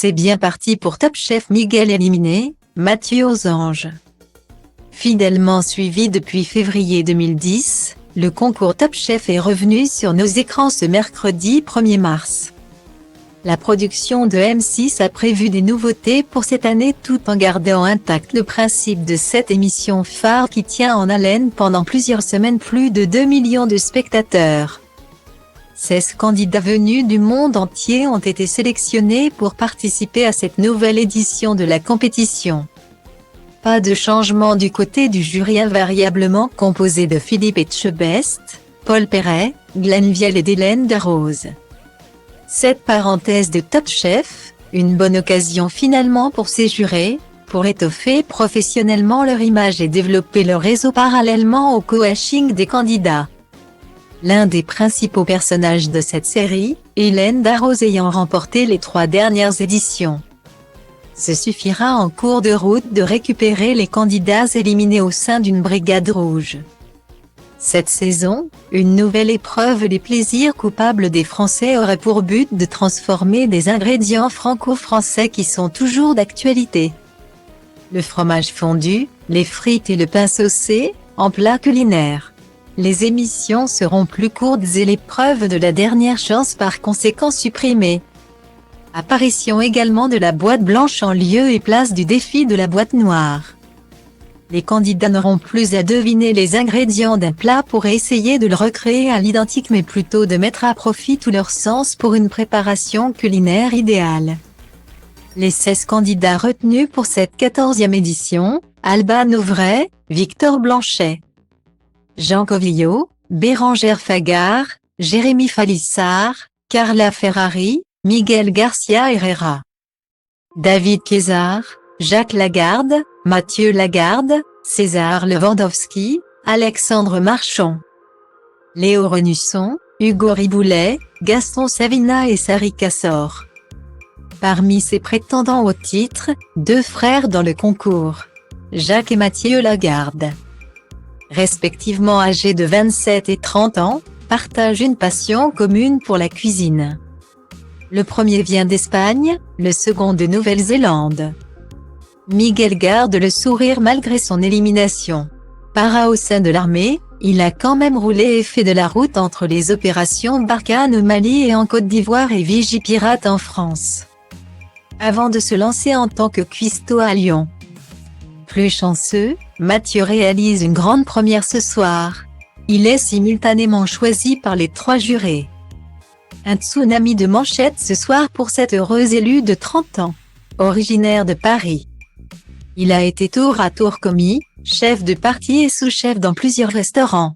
C'est bien parti pour Top Chef. Miguel éliminé, Mathieu aux anges. Fidèlement suivi depuis février 2010, le concours Top Chef est revenu sur nos écrans ce mercredi 1er mars. La production de M6 a prévu des nouveautés pour cette année tout en gardant intact le principe de cette émission phare qui tient en haleine pendant plusieurs semaines plus de 2 millions de spectateurs. 16 candidats venus du monde entier ont été sélectionnés pour participer à cette nouvelle édition de la compétition. Pas de changement du côté du jury invariablement composé de Philippe Etchebest, Paul Perret, Glenn Vielle et d'Hélène Darroze. Cette parenthèse de Top Chef, une bonne occasion finalement pour ces jurés, pour étoffer professionnellement leur image et développer leur réseau parallèlement au coaching des candidats. L'un des principaux personnages de cette série, Hélène Darroze ayant remporté les 3 dernières éditions. Ce suffira en cours de route de récupérer les candidats éliminés au sein d'une brigade rouge. Cette saison, une nouvelle épreuve Les plaisirs coupables des Français aurait pour but de transformer des ingrédients franco-français qui sont toujours d'actualité. Le fromage fondu, les frites et le pain saucé, en plat culinaire. Les émissions seront plus courtes et l'épreuve de la dernière chance par conséquent supprimée. Apparition également de la boîte blanche en lieu et place du défi de la boîte noire. Les candidats n'auront plus à deviner les ingrédients d'un plat pour essayer de le recréer à l'identique mais plutôt de mettre à profit tout leur sens pour une préparation culinaire idéale. Les 16 candidats retenus pour cette 14e édition, Alban Auvray, Victor Blanchet, Jean Covillaud, Bérangère Fagard, Jérémy Falissard, Carla Ferrari, Miguel Garcia Herrera, David Kézard, Jacques Lagarde, Mathieu Lagarde, César Lewandowski, Alexandre Marchand, Léo Renusson, Hugo Riboulet, Gaston Savina et Sari Cassor. Parmi ces prétendants au titre, 2 frères dans le concours, Jacques et Mathieu Lagarde, respectivement âgés de 27 et 30 ans, partagent une passion commune pour la cuisine. Le premier vient d'Espagne, le second de Nouvelle-Zélande. Miguel garde le sourire malgré son élimination. Para au sein de l'armée, il a quand même roulé et fait de la route entre les opérations Barkhane au Mali et en Côte d'Ivoire et Vigipirate en France, avant de se lancer en tant que cuistot à Lyon. Plus chanceux, Mathieu réalise une grande première ce soir. Il est simultanément choisi par les 3 jurés. Un tsunami de manchettes ce soir pour cet heureux élu de 30 ans, originaire de Paris. Il a été tour à tour commis, chef de partie et sous-chef dans plusieurs restaurants.